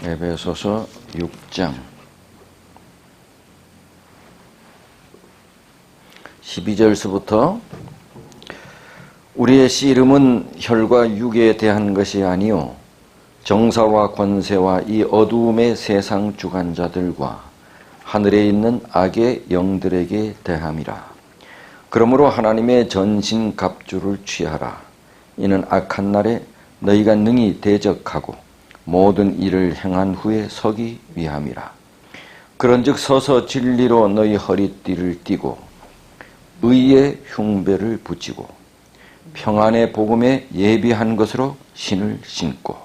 에베소서 6장 12절서부터 우리의 씨름은 혈과 육에 대한 것이 아니요 정사와 권세와 이 어두움의 세상 주관자들과 하늘에 있는 악의 영들에게 대함이라. 그러므로 하나님의 전신 갑주를 취하라. 이는 악한 날에 너희가 능히 대적하고 모든 일을 행한 후에 서기 위함이라. 그런즉 서서 진리로 너희 허리띠를 띠고 의의 흉배를 붙이고 평안의 복음에 예비한 것으로 신을 신고.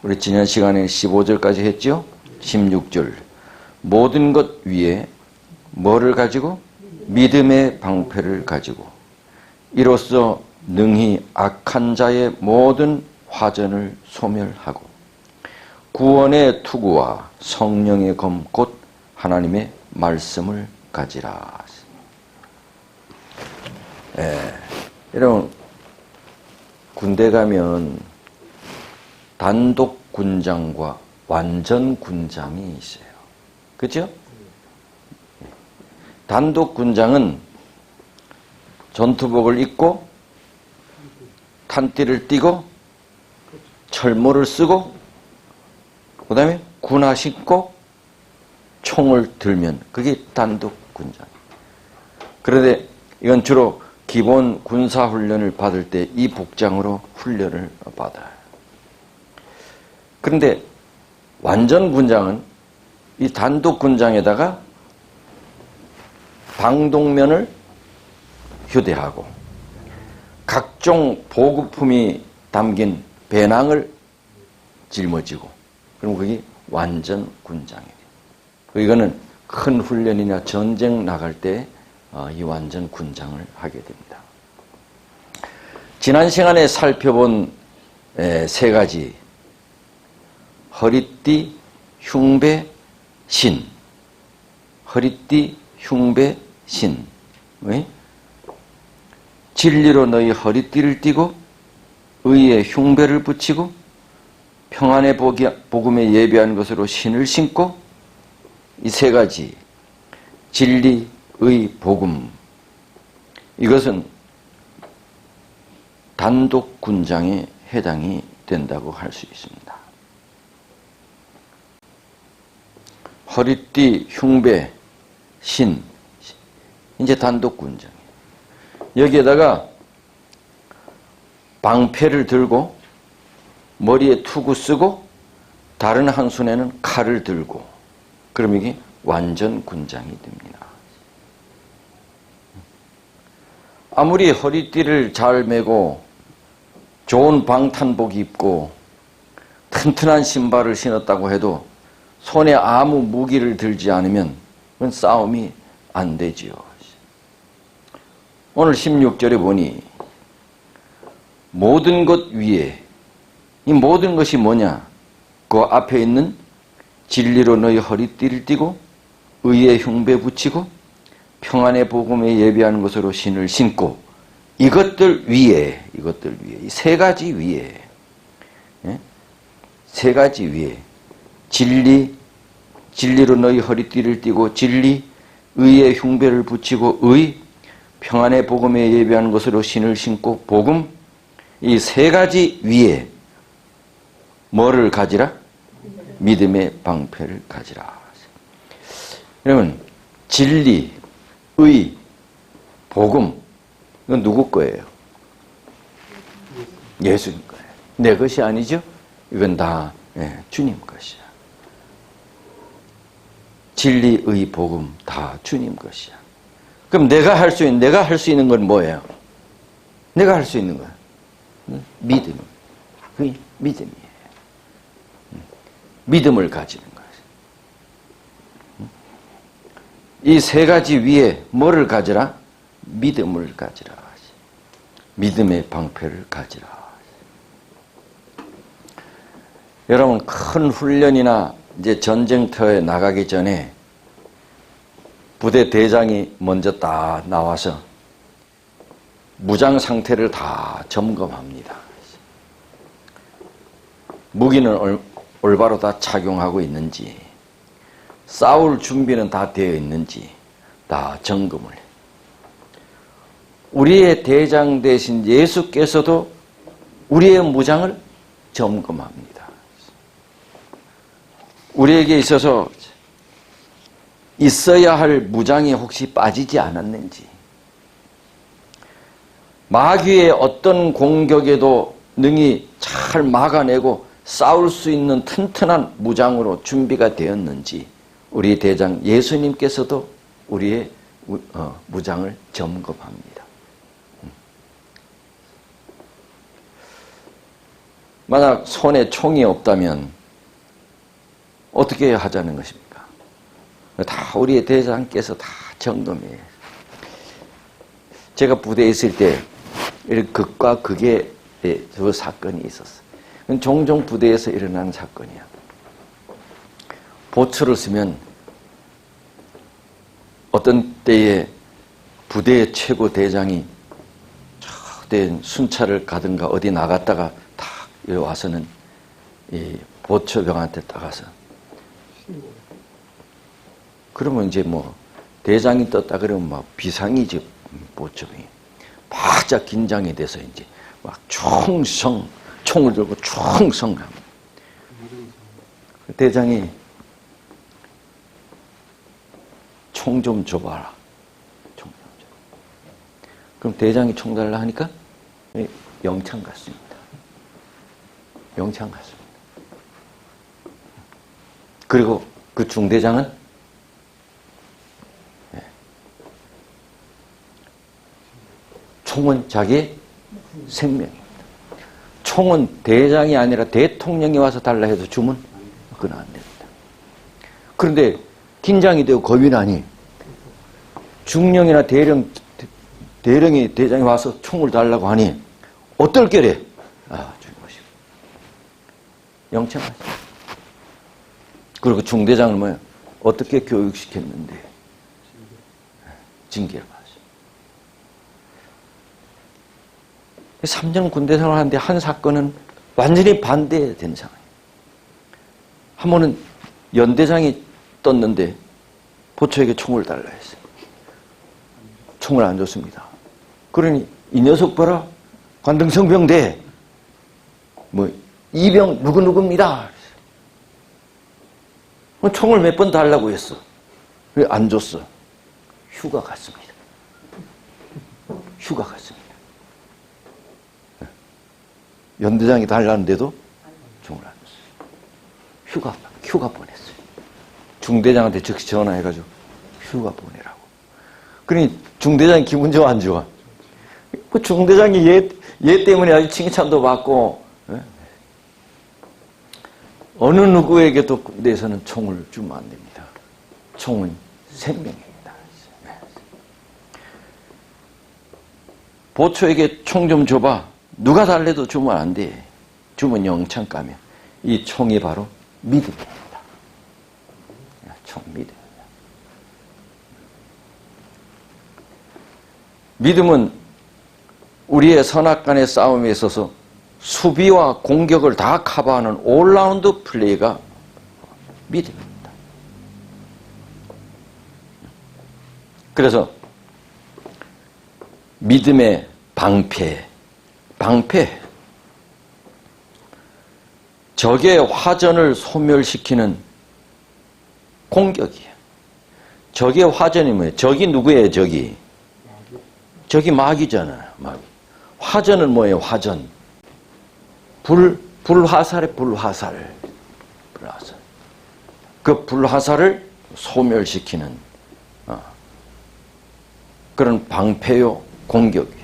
우리 지난 시간에 15절까지 했죠? 16절 모든 것 위에 뭐를 가지고? 믿음의 방패를 가지고 이로써 능히 악한 자의 모든 화전을 소멸하고 구원의 투구와 성령의 검 곧 하나님의 말씀을 가지라. 여러분 군대 가면 단독 군장과 완전 군장이 있어요. 그렇죠? 단독 군장은 전투복을 입고 탄띠를 띠고 철모를 쓰고 그 다음에 군화 신고 총을 들면 그게 단독 군장. 그런데 이건 주로 기본 군사훈련을 받을 때 이 복장으로 훈련을 받아요. 그런데 완전 군장은 이 단독 군장에다가 방독면을 휴대하고 각종 보급품이 담긴 배낭을 짊어지고 그럼 그게 완전 군장이에요. 이거는 큰 훈련이나 전쟁 나갈 때 이 완전 군장을 하게 됩니다. 지난 시간에 살펴본 세 가지 허리띠, 흉배, 신. 허리띠, 흉배, 신. 왜? 진리로 너희 허리띠를 띠고 의의 흉배를 붙이고 평안의 복음에 예비한 것으로 신을 신고 이 세 가지 진리, 의, 복음 이것은 단독 군장에 해당이 된다고 할 수 있습니다. 허리띠, 흉배, 신 이제 단독 군장. 여기에다가 방패를 들고 머리에 투구 쓰고 다른 한 손에는 칼을 들고 그럼 이게 완전 군장이 됩니다. 아무리 허리띠를 잘 메고 좋은 방탄복 입고 튼튼한 신발을 신었다고 해도 손에 아무 무기를 들지 않으면 그건 싸움이 안 되지요. 오늘 16절에 보니 모든 것 위에 이 모든 것이 뭐냐? 그 앞에 있는 진리로 너희 허리띠를 띠고 의의 흉배 붙이고 평안의 복음에 예비하는 것으로 신을 신고 이것들 위에 이 세 가지 위에 세 가지 위에 진리로 너희 허리띠를 띠고 진리 의의 흉배를 붙이고 의 평안의 복음에 예비하는 것으로 신을 신고 복음 이 세 가지 위에 뭐를 가지라? 믿음의 방패를 가지라. 그러면 진리, 의, 복음 이건 누구 거예요? 예수님 거예요. 내 것이 아니죠? 이건 다 주님 것이야. 진리, 의, 복음 다 주님 것이야. 그럼 내가 할 수 있는 건 뭐예요? 내가 할 수 있는 거야. 믿음. 그게 믿음이에요. 믿음을 가지는 거예요. 이 세 가지 위에 뭐를 가지라? 믿음을 가지라. 믿음의 방패를 가지라. 여러분 큰 훈련이나 이제 전쟁터에 나가기 전에 부대 대장이 먼저 딱 나와서 무장 상태를 다 점검합니다. 무기는 올바로 다 착용하고 있는지, 싸울 준비는 다 되어 있는지 다 점검을 해요. 우리의 대장 대신 예수께서도 우리의 무장을 점검합니다. 우리에게 있어서 있어야 할 무장이 혹시 빠지지 않았는지, 마귀의 어떤 공격에도 능히 잘 막아내고 싸울 수 있는 튼튼한 무장으로 준비가 되었는지 우리 대장 예수님께서도 우리의 무장을 점검합니다. 만약 손에 총이 없다면 어떻게 하자는 것입니까? 다 우리의 대장께서 다 점검해요. 제가 부대에 있을 때 극과 극의 두 사건이 있었어요. 종종 부대에서 일어나는 사건이야. 보초를 쓰면 어떤 때에 부대의 최고 대장이 순찰을 가든가 어디 나갔다가 딱 여기 와서는 이 보초병한테 따가서, 그러면 이제 뭐 대장이 떴다 그러면 막 비상이지. 보초병이 바짝 긴장이 돼서 이제 막 총을 들고 충성합니다. 대장이 총 좀 줘봐라. 총 좀 줘. 그럼 대장이 총 달라 하니까 영창 갔습니다. 영창 갔습니다. 그리고 그 중대장은 총은 자기의 생명입니다. 총은 대장이 아니라 대통령이 와서 달라 해도 주면 그건 안 됩니다. 그런데 긴장이 되고 겁이 나니 중령이나 대령이 대장이 와서 총을 달라고 하니 어떨 게래? 주인 것이고 영창하죠. 그리고 중대장을 뭐야? 어떻게 교육시켰는데 징계를 받았어요. 3년 군대 생활하는데 한 사건은 완전히 반대된 상황이에요. 한 번은 연대장이 떴는데 보초에게 총을 달라 했어요. 총을 안 줬습니다. 그러니 이 녀석 봐라. 관등성병대 이병 누구누구입니다. 총을 몇 번 달라고 했어. 왜 안 줬어? 휴가 갔습니다. 휴가 갔습니다. 연대장이 달라는데도 총을 안 줬어요. 휴가 보냈어요. 중대장한테 즉시 전화해가지고 휴가 보내라고. 그러니 중대장이 기분 좋아 안 좋아? 그 중대장이 얘 때문에 아주 칭찬도 받고, 어느 누구에게도 군대에서는 총을 주면 안 됩니다. 총은 생명입니다. 보초에게 총 좀 줘봐. 누가 달래도 주면 안 돼. 주면 영창 가면. 이 총이 바로 믿음입니다. 총 믿음입니다. 믿음은 우리의 선악간의 싸움에 있어서 수비와 공격을 다 커버하는 올라운드 플레이가 믿음입니다. 그래서 믿음의 방패, 적의 화전을 소멸시키는 공격이에요. 적의 화전이 뭐예요? 적이 누구예요? 적이 마귀잖아요. 마귀. 화전은 뭐예요? 화전. 불화살에 불화살. 그 불화살을 소멸시키는 그런 방패요, 공격이에요.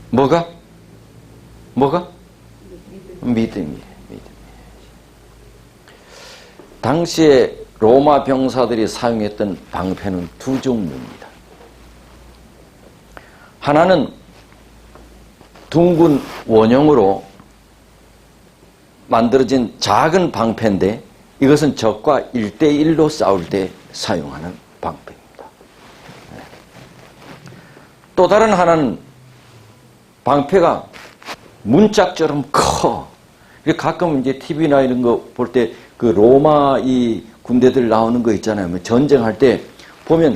뭐가? 믿음이에요. 당시에 로마 병사들이 사용했던 방패는 두 종류입니다. 하나는 둥근 원형으로 만들어진 작은 방패인데 이것은 적과 1대1로 싸울 때 사용하는 방패입니다. 또 다른 하나는 방패가 문짝처럼 커. 가끔 이제 TV나 이런 거 볼 때 그 로마 이 군대들 나오는 거 있잖아요. 뭐 전쟁할 때 보면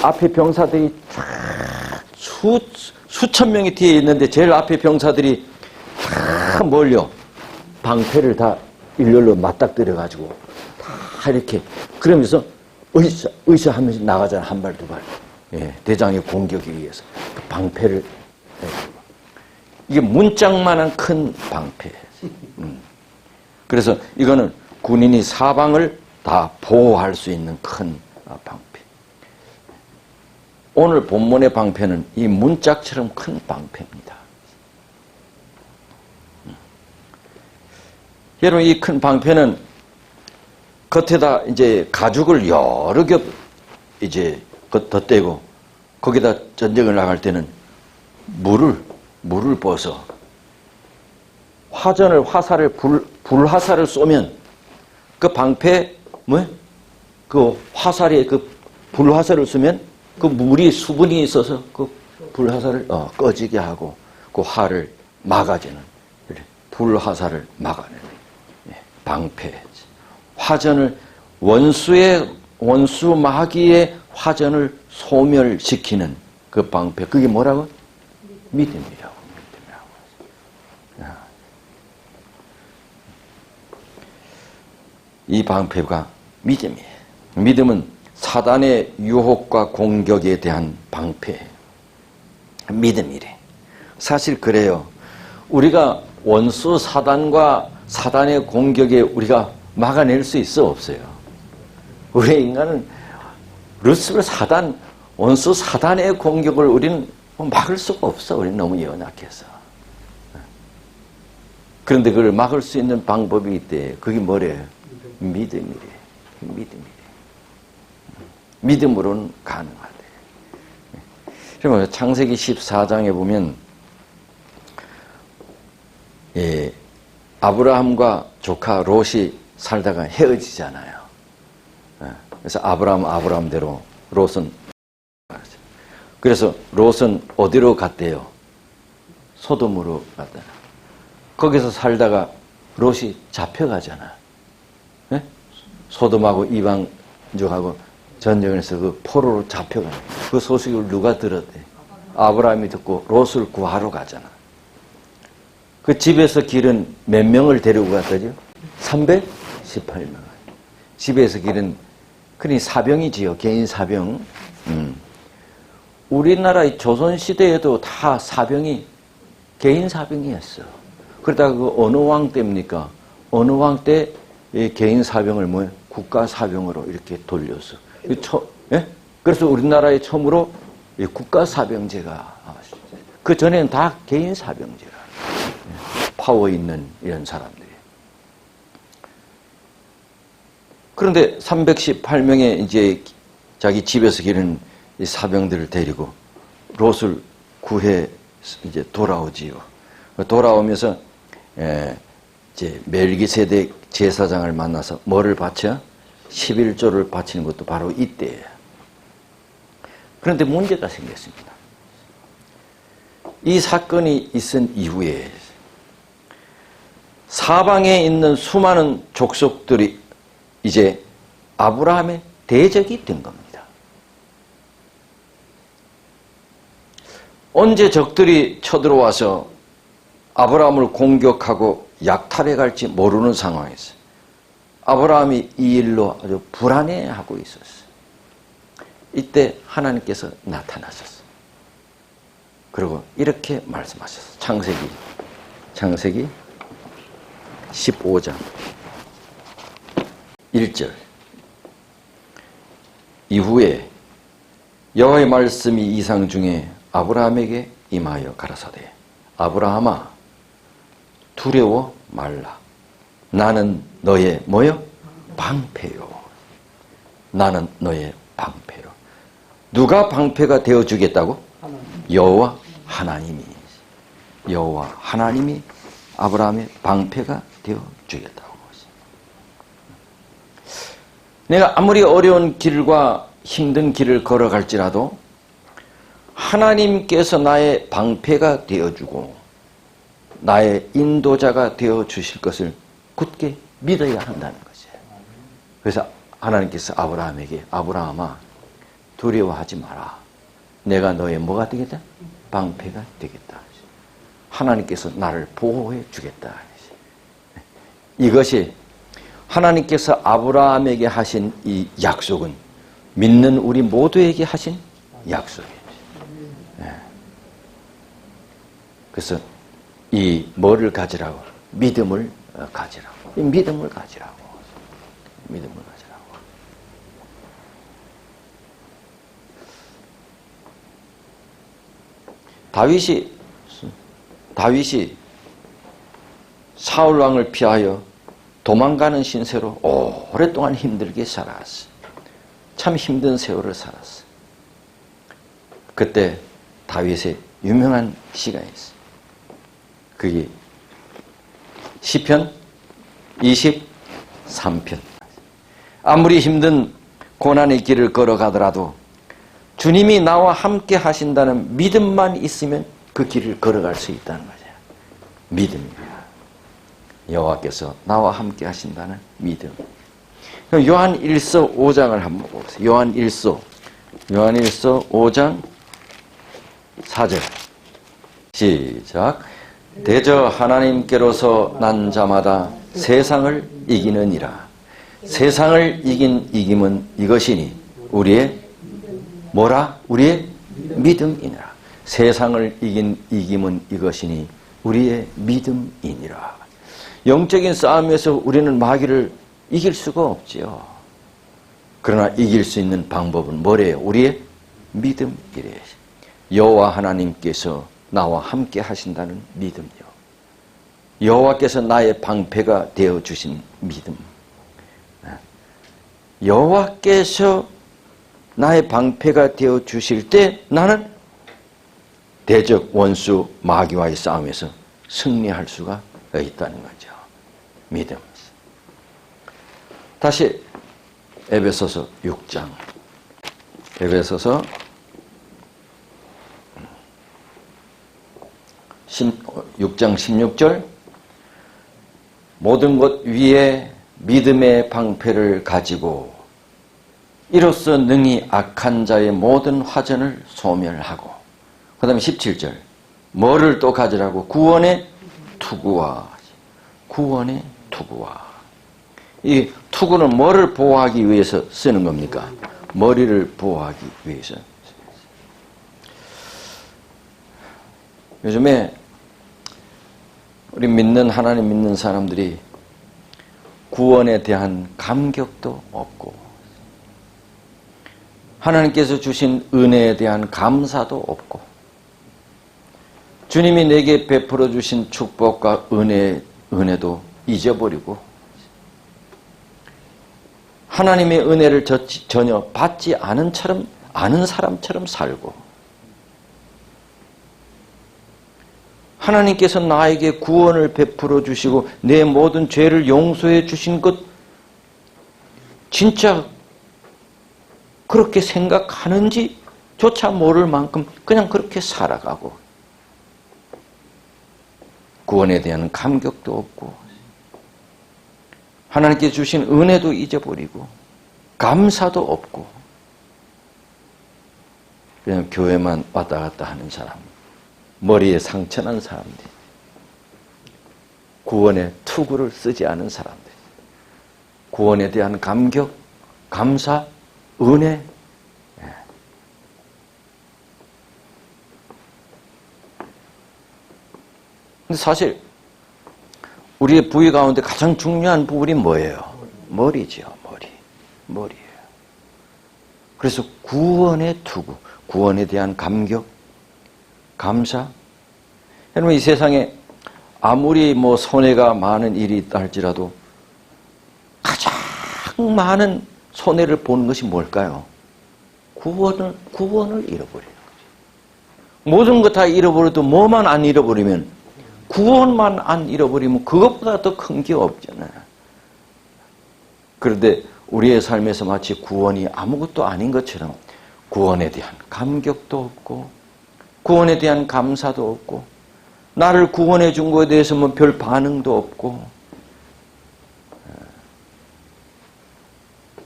앞에 병사들이 수천 명이 뒤에 있는데 제일 앞에 병사들이 다 몰려 방패를 다 일렬로 맞닥뜨려가지고 다 이렇게 그러면서 의사 하면서 나가잖아. 한 발, 두 발. 예, 대장의 공격에 의해서 그 방패를 이게 문짝만한 큰 방패. 그래서 이거는 군인이 사방을 다 보호할 수 있는 큰 방패. 오늘 본문의 방패는 이 문짝처럼 큰 방패입니다. 여러분, 이 큰 방패는 겉에다 이제 가죽을 여러 겹 이제 덧대고 거기다 전쟁을 나갈 때는 물을 부어서 불화살을 쏘면 그 방패 그 화살에 그 불화살을 쏘면 그 물이 수분이 있어서 그 불화살을 꺼지게 하고 그 화를 막아주는 불화살을 막아내는 방패. 화전을 원수 마귀의 화전을 소멸시키는 그 방패. 그게 뭐라고? 믿음이라고. 이 방패가 믿음이에요. 믿음은 사단의 유혹과 공격에 대한 방패. 믿음이래. 사실 그래요. 우리가 원수 사단과 사단의 공격에 우리가 막아낼 수 있어 없어요? 우리 인간은 루스벨 사단, 원수 사단의 공격을 우리는 막을 수가 없어. 우리는 너무 연약해서. 그런데 그걸 막을 수 있는 방법이 있대. 그게 뭐래요? 믿음이래. 믿음으로는 가능하대. 그러면 창세기 14장에 보면 아브라함과 조카 롯이 살다가 헤어지잖아요. 그래서 아브라함대로 롯은 그래서 롯은 어디로 갔대요? 소돔으로 갔잖아. 거기서 살다가 롯이 잡혀가잖아. 네? 소돔하고 이방족하고 전쟁에서 그 포로로 잡혀가는 그 소식을 누가 들었대? 아브라함이 듣고 롯을 구하러 가잖아. 그 집에서 기른 몇 명을 데리고 갔다죠? 318명. 집에서 기른 그니 사병이지요. 개인 사병. 우리나라 조선시대에도 다 사병이 개인 사병이었어. 그러다가 그 어느 왕 때입니까? 어느 왕 때 개인 사병을 국가 사병으로 이렇게 돌렸어. 그래서 우리나라에 처음으로 국가 사병제가 그 전에는 다 개인 사병제라. 파워 있는 이런 사람들이. 그런데 318명의 이제 자기 집에서 기른 이 사병들을 데리고 롯을 구해 이제 돌아오지요. 돌아오면서 이제 멜기세덱 제사장을 만나서 뭐를 바쳐? 11조를 바치는 것도 바로 이때예요. 그런데 문제가 생겼습니다. 이 사건이 있은 이후에 사방에 있는 수많은 족속들이 이제 아브라함의 대적이 된 겁니다. 언제 적들이 쳐들어와서 아브라함을 공격하고 약탈해 갈지 모르는 상황에서 아브라함이 이 일로 아주 불안해하고 있었어요. 이때 하나님께서 나타나셨어요. 그리고 이렇게 말씀하셨어요. 창세기 15장 1절. 이후에 여호와의 말씀이 이상 중에 아브라함에게 임하여 가라사대 아브라함아 두려워 말라. 나는 너의 뭐요? 방패요. 나는 너의 방패요. 누가 방패가 되어주겠다고? 여호와 하나님이. 여호와 하나님이 아브라함의 방패가 되어주겠다고. 내가 아무리 어려운 길과 힘든 길을 걸어갈지라도 하나님께서 나의 방패가 되어주고 나의 인도자가 되어 주실 것을 굳게 믿어야 한다는 거죠. 그래서 하나님께서 아브라함에게 아브라함아 두려워하지 마라. 내가 너의 뭐가 되겠다? 방패가 되겠다. 하나님께서 나를 보호해 주겠다. 이것이 하나님께서 아브라함에게 하신 이 약속은 믿는 우리 모두에게 하신 약속이에요. 그래서 이 뭐를 가지라고? 믿음을 가지라고. 이 믿음을 가지라고. 믿음을 가지라고. 다윗이 사울 왕을 피하여 도망가는 신세로 오랫동안 힘들게 살아왔어. 참 힘든 세월을 살았어. 그때 다윗의 유명한 시가 있어. 그게 시편 23편. 아무리 힘든 고난의 길을 걸어가더라도 주님이 나와 함께 하신다는 믿음만 있으면 그 길을 걸어갈 수 있다는 거죠. 믿음입니다. 여호와께서 나와 함께 하신다는 믿음. 요한 1서 5장을 한번 보세요. 요한 1서 5장 4절 시작. 대저 하나님께로서 난 자마다 세상을 이기느니라. 세상을 이긴 이김은 이것이니 우리의 뭐라? 우리의 믿음이니라. 세상을 이긴 이김은 이것이니 우리의 믿음이니라. 영적인 싸움에서 우리는 마귀를 이길 수가 없지요. 그러나 이길 수 있는 방법은 뭐래요? 우리의 믿음이래요. 여호와 하나님께서 나와 함께 하신다는 믿음이요. 여호와께서 나의 방패가 되어 주신 믿음. 여호와께서 나의 방패가 되어 주실 때 나는 대적 원수 마귀와의 싸움에서 승리할 수가 있다는 거죠. 믿음. 다시 에베소서 6장. 에베소서 6장 16절. 모든 것 위에 믿음의 방패를 가지고 이로써 능히 악한 자의 모든 화전을 소멸하고. 그 다음에 17절. 뭐를 또 가지라고? 구원의 투구와. 구원의 투구와. 이 투구는 뭐를 보호하기 위해서 쓰는 겁니까? 머리를 보호하기 위해서. 요즘에 우리 하나님 믿는 사람들이 구원에 대한 감격도 없고 하나님께서 주신 은혜에 대한 감사도 없고 주님이 내게 베풀어 주신 축복과 은혜도 잊어버리고 하나님의 은혜를 전혀 받지 않은 사람처럼 살고 하나님께서 나에게 구원을 베풀어 주시고 내 모든 죄를 용서해 주신 것 진짜 그렇게 생각하는지조차 모를 만큼 그냥 그렇게 살아가고 구원에 대한 감격도 없고 하나님께 주신 은혜도 잊어버리고 감사도 없고 그냥 교회만 왔다 갔다 하는 사람, 머리에 상처난 사람들, 구원의 투구를 쓰지 않은 사람들, 구원에 대한 감격, 감사, 은혜. 근데 사실 우리의 부위 가운데 가장 중요한 부분이 뭐예요? 머리죠. 머리예요. 그래서 구원의 투구, 구원에 대한 감격, 감사. 여러분 이 세상에 아무리 손해가 많은 일이 있다 할지라도 가장 많은 손해를 보는 것이 뭘까요? 구원을 잃어버리는 거죠. 모든 것 다 잃어버려도 뭐만 안 잃어버리면 구원만 안 잃어버리면 그것보다 더 큰 게 없잖아요. 그런데 우리의 삶에서 마치 구원이 아무것도 아닌 것처럼 구원에 대한 감격도 없고 구원에 대한 감사도 없고 나를 구원해 준 것에 대해서 뭐 별 반응도 없고,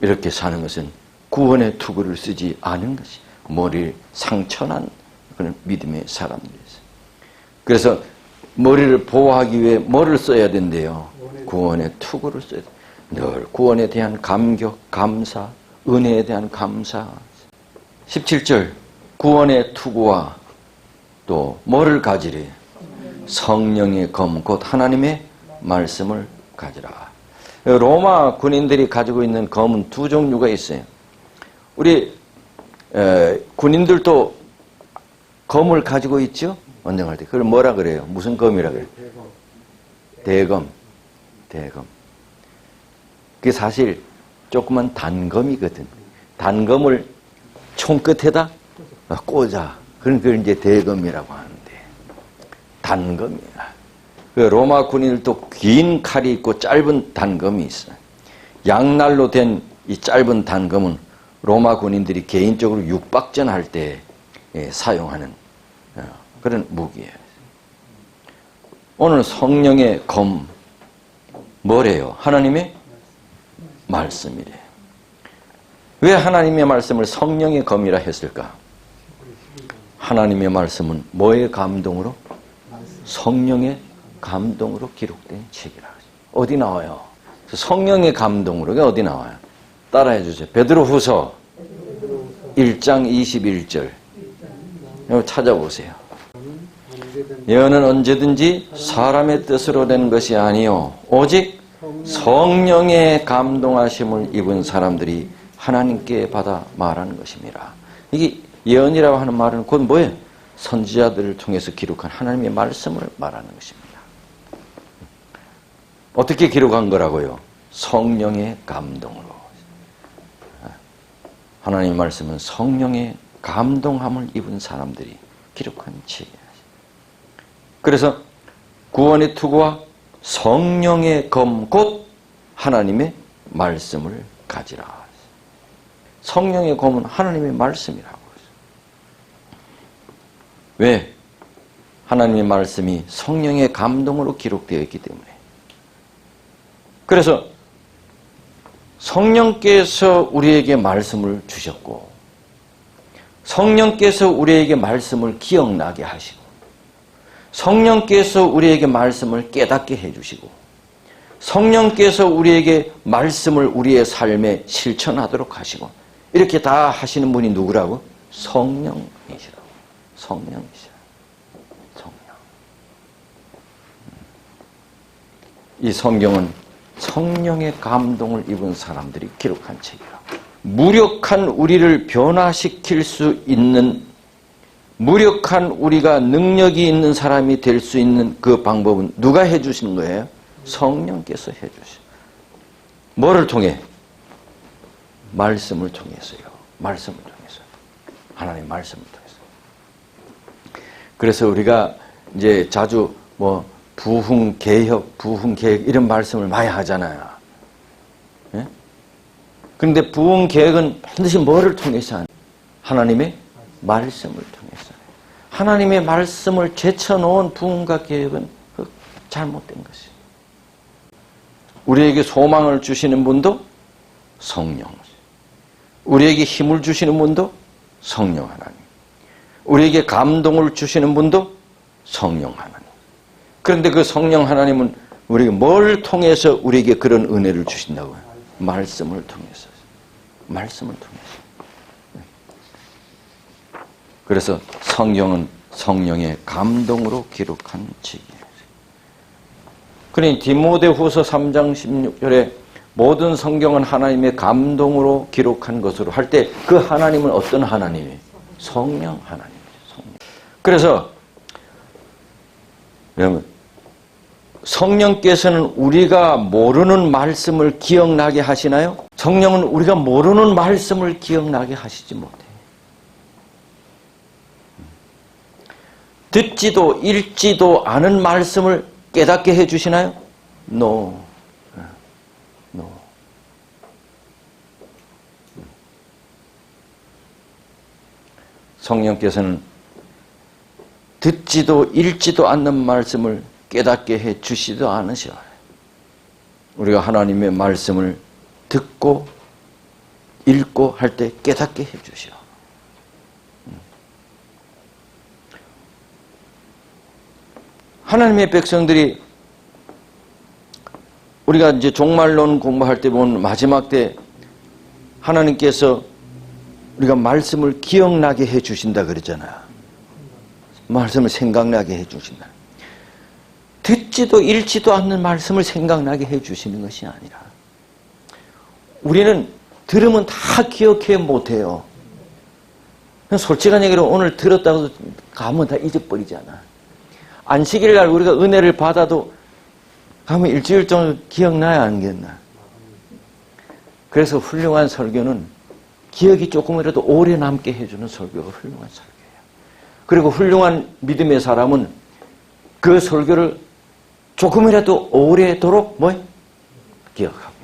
이렇게 사는 것은 구원의 투구를 쓰지 않은 것이 머리를 상처난 그런 믿음의 사람들이었어요. 그래서 머리를 보호하기 위해 뭐를 써야 된대요? 구원의 투구를 써야 돼요. 늘 구원에 대한 감격, 감사, 은혜에 대한 감사. 17절 구원의 투구와 또 뭐를 가지래? 성령의 검, 곧 하나님의 말씀을 가지라. 로마 군인들이 가지고 있는 검은 두 종류가 있어요. 우리 군인들도 검을 가지고 있죠? 언쟁할 때. 그걸 뭐라 그래요? 무슨 검이라 그래요? 대검. 대검. 그게 사실 조그만 단검이거든. 단검을 총끝에다 꽂아. 그런 걸 이제 대검이라고 하는데. 단검이야. 그 로마 군인들도 긴 칼이 있고 짧은 단검이 있어요. 양날로 된 이 짧은 단검은 로마 군인들이 개인적으로 육박전 할 때 사용하는 그런 무기예요. 오늘 성령의 검 뭐래요? 하나님의 말씀이래요. 왜 하나님의 말씀을 성령의 검이라 했을까? 하나님의 말씀은 뭐의 감동으로? 성령의 감동으로 기록된 책이라. 어디 나와요? 성령의 감동으로. 어디 나와요? 따라해 주세요. 베드로후서 1장 21절. 이거 찾아보세요. 예언은 언제든지 사람의 뜻으로 된 것이 아니요 오직 성령의 감동하심을 입은 사람들이 하나님께 받아 말하는 것입니다. 이게 예언이라고 하는 말은 곧 뭐예요? 선지자들을 통해서 기록한 하나님의 말씀을 말하는 것입니다. 어떻게 기록한 거라고요? 성령의 감동으로. 하나님의 말씀은 성령의 감동함을 입은 사람들이 기록한 책이에요. 그래서 구원의 투구와 성령의 검, 곧 하나님의 말씀을 가지라. 성령의 검은 하나님의 말씀이라고. 왜? 하나님의 말씀이 성령의 감동으로 기록되어 있기 때문에. 그래서 성령께서 우리에게 말씀을 주셨고, 성령께서 우리에게 말씀을 기억나게 하시고, 성령께서 우리에게 말씀을 깨닫게 해주시고, 성령께서 우리에게 말씀을 우리의 삶에 실천하도록 하시고, 이렇게 다 하시는 분이 누구라고? 성령이시라고. 성령이시라. 성령. 이 성경은 성령의 감동을 입은 사람들이 기록한 책이라고. 무력한 우리를 변화시킬 수 있는, 무력한 우리가 능력이 있는 사람이 될 수 있는 그 방법은 누가 해주신 거예요? 성령께서 해주신. 뭐를 통해? 말씀을 통해서요. 말씀을 통해서. 하나님의 말씀을 통해서. 그래서 우리가 이제 자주 뭐 부흥개혁, 부흥계획 이런 말씀을 많이 하잖아요. 예? 그런데 부흥계획은 반드시 뭐를 통해서 하는? 하나님의 말씀을 통해서. 하나님의 말씀을 제쳐놓은 부흥과 계획은 잘못된 것이에요. 우리에게 소망을 주시는 분도 성령. 우리에게 힘을 주시는 분도 성령 하나님. 우리에게 감동을 주시는 분도 성령 하나님. 그런데 그 성령 하나님은 우리가 뭘 통해서 우리에게 그런 은혜를 주신다고요? 말씀을 통해서. 말씀을 통해서. 그래서 성경은 성령의 감동으로 기록한 책이에요. 그러니 디모데후서 3장 16절에 모든 성경은 하나님의 감동으로 기록한 것으로 할 때 그 하나님은 어떤 하나님이에요? 성령 하나님이에요. 성령. 그래서 여러분, 성령께서는 우리가 모르는 말씀을 기억나게 하시나요? 성령은 우리가 모르는 말씀을 기억나게 하시지 못해요. 듣지도 읽지도 않은 말씀을 깨닫게 해주시나요? No. No. 성령께서는 듣지도 읽지도 않는 말씀을 깨닫게 해 주시지도 않으셔. 우리가 하나님의 말씀을 듣고 읽고 할 때 깨닫게 해 주셔. 하나님의 백성들이 우리가 이제 종말론 공부할 때 보면 마지막 때 하나님께서 우리가 말씀을 기억나게 해 주신다 그러잖아요. 말씀을 생각나게 해 주신다. 듣지도 읽지도 않는 말씀을 생각나게 해 주시는 것이 아니라 우리는 들으면 다 기억해 못해요. 솔직한 얘기로 오늘 들었다고 가면 다 잊어버리잖아. 안식일날 우리가 은혜를 받아도 가면 일주일 정도 기억나야 안 겠나. 그래서 훌륭한 설교는 기억이 조금이라도 오래 남게 해주는 설교가 훌륭한 설교예요. 그리고 훌륭한 믿음의 사람은 그 설교를 조금이라도 오래도록 기억하고.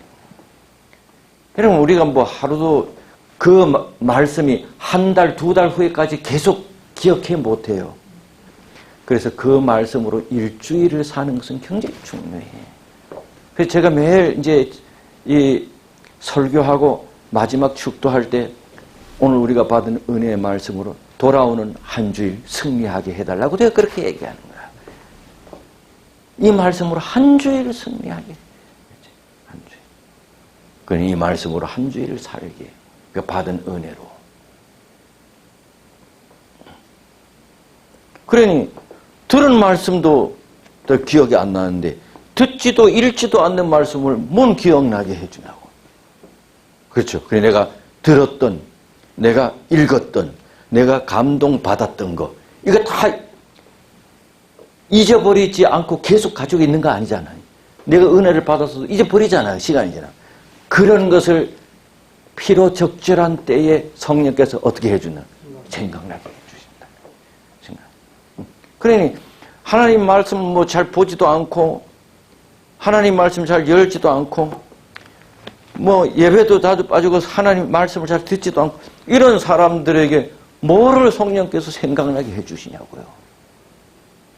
여러분 우리가 하루도 그 말씀이 한 달, 두 달 후에까지 계속 기억해 못해요. 그래서 그 말씀으로 일주일을 사는 것은 굉장히 중요해. 그래서 제가 매일 이제 이 설교하고 마지막 축도할 때 오늘 우리가 받은 은혜의 말씀으로 돌아오는 한 주일 승리하게 해달라고 내가 그렇게 얘기하는 거야. 이 말씀으로 한 주일을 승리하게. 한 주일. 그러니 이 말씀으로 한 주일을 살게. 그 받은 은혜로. 그러니 들은 말씀도 더 기억이 안 나는데 듣지도 읽지도 않는 말씀을 뭔 기억나게 해주냐고. 그렇죠. 그래 내가 들었던, 내가 읽었던, 내가 감동받았던 거 이거 다 잊어버리지 않고 계속 가지고 있는 거 아니잖아요. 내가 은혜를 받아서도 잊어버리잖아요. 시간이 지나면. 그런 것을 필요 적절한 때에 성령께서 어떻게 해주나? 생각나게 해주신다. 생각. 그러니 하나님 말씀 잘 보지도 않고 하나님 말씀 잘 열지도 않고 예배도 자주 빠지고 하나님 말씀을 잘 듣지도 않고 이런 사람들에게 뭐를 성령께서 생각나게 해주시냐고요.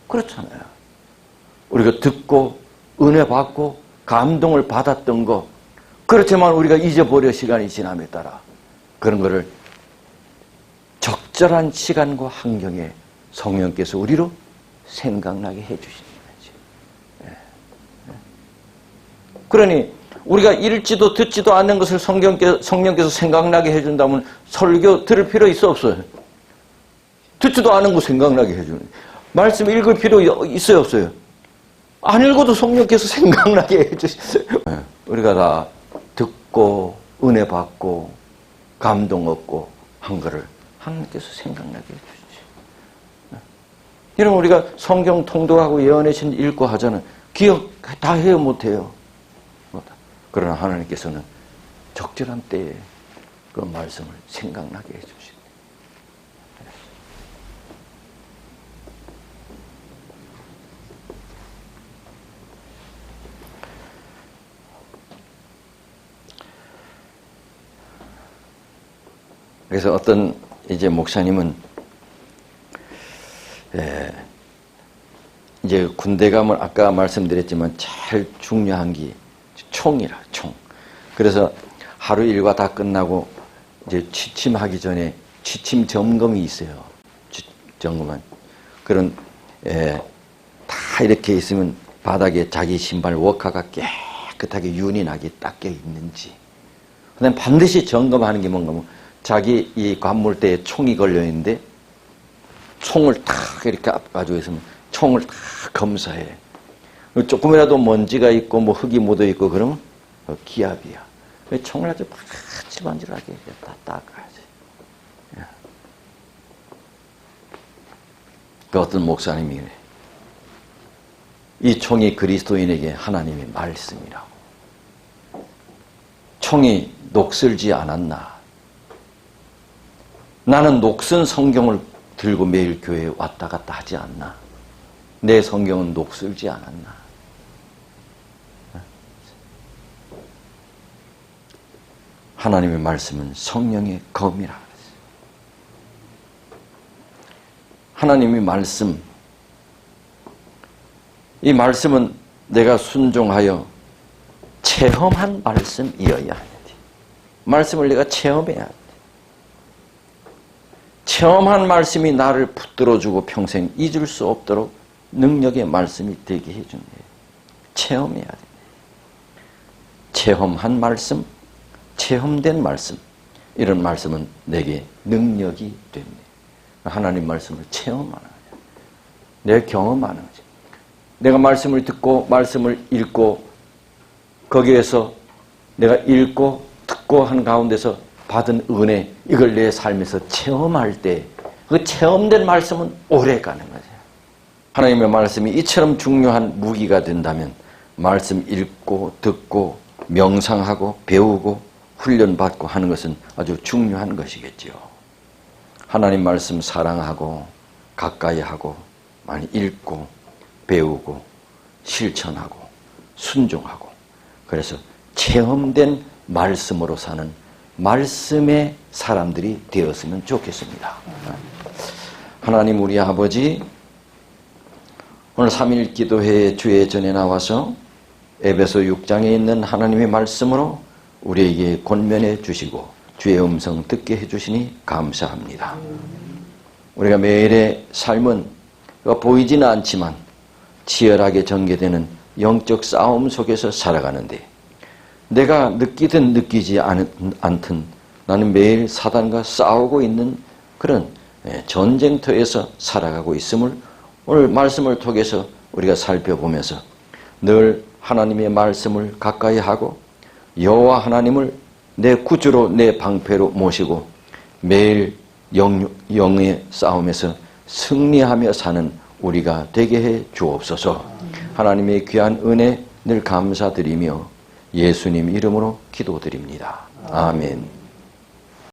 그렇잖아요. 우리가 듣고 은혜 받고 감동을 받았던 거 그렇지만 우리가 잊어버려 시간이 지남에 따라 그런 거를 적절한 시간과 환경에 성령께서 우리로 생각나게 해주시는 거지. 그러니 우리가 읽지도 듣지도 않는 것을 성령께서 생각나게 해준다면 설교 들을 필요 있어 없어요? 듣지도 않은 거 생각나게 해주는 말씀 읽을 필요 있어요 없어요? 안 읽어도 성령께서 생각나게 해주셨어요. 우리가 다 듣고 은혜 받고 감동 얻고 한 거를 하나님께서 생각나게 해주시죠. 여러분 우리가 성경 통독하고 예언의 신 읽고 하자는 기억 다 해요 못해요? 그러나 하나님께서는 적절한 때에 그 말씀을 생각나게 해주십니다. 그래서 어떤 이제 목사님은 이제 군대 가면 아까 말씀드렸지만 제일 중요한 게 총이라 총. 그래서 하루 일과 다 끝나고 이제 취침하기 전에 취침 점검이 있어요. 점검한 그런 다 이렇게 있으면 바닥에 자기 신발 워카가 깨끗하게 윤이 나게 닦여 있는지. 그다음 반드시 점검하는 게 뭔가 하면 자기 이 관물대에 총이 걸려 있는데 총을 탁 이렇게 가지고 있으면 총을 다 검사해. 조금이라도 먼지가 있고 흙이 묻어 있고 그러면 기압이야. 총을 아주 반질반질하게 다 닦아야지. 그 어떤 목사님이 그래. 이 총이 그리스도인에게 하나님의 말씀이라고. 총이 녹슬지 않았나. 나는 녹슨 성경을 들고 매일 교회에 왔다 갔다 하지 않나. 내 성경은 녹슬지 않았나. 하나님의 말씀은 성령의 검이라 그랬어요. 하나님의 말씀, 이 말씀은 내가 순종하여 체험한 말씀이어야 돼. 말씀을 내가 체험해야 돼. 체험한 말씀이 나를 붙들어주고 평생 잊을 수 없도록 능력의 말씀이 되게 해주는 거예요. 체험해야 돼. 체험한 말씀, 체험된 말씀, 이런 말씀은 내게 능력이 됩니다. 하나님 말씀을 체험하는 거예요. 내가 경험하는 거죠. 내가 말씀을 듣고 말씀을 읽고 거기에서 내가 읽고 듣고 한 가운데서 받은 은혜, 이걸 내 삶에서 체험할 때 그 체험된 말씀은 오래 가는 거죠. 하나님의 말씀이 이처럼 중요한 무기가 된다면 말씀 읽고 듣고 명상하고 배우고 훈련받고 하는 것은 아주 중요한 것이겠지요. 하나님 말씀 사랑하고 가까이 하고 많이 읽고 배우고 실천하고 순종하고, 그래서 체험된 말씀으로 사는 말씀의 사람들이 되었으면 좋겠습니다. 하나님 우리 아버지, 오늘 3일 기도회의 주의 전에 나와서 에베소 6장에 있는 하나님의 말씀으로 우리에게 권면해 주시고 주의 음성 듣게 해주시니 감사합니다. 우리가 매일의 삶은 보이지는 않지만 치열하게 전개되는 영적 싸움 속에서 살아가는데, 내가 느끼든 느끼지 않든 나는 매일 사단과 싸우고 있는 그런 전쟁터에서 살아가고 있음을 오늘 말씀을 통해서 우리가 살펴보면서 늘 하나님의 말씀을 가까이 하고 여호와 하나님을 내 구주로 내 방패로 모시고 매일 영의 싸움에서 승리하며 사는 우리가 되게 해 주옵소서. 하나님의 귀한 은혜 늘 감사드리며 예수님 이름으로 기도드립니다. 아멘.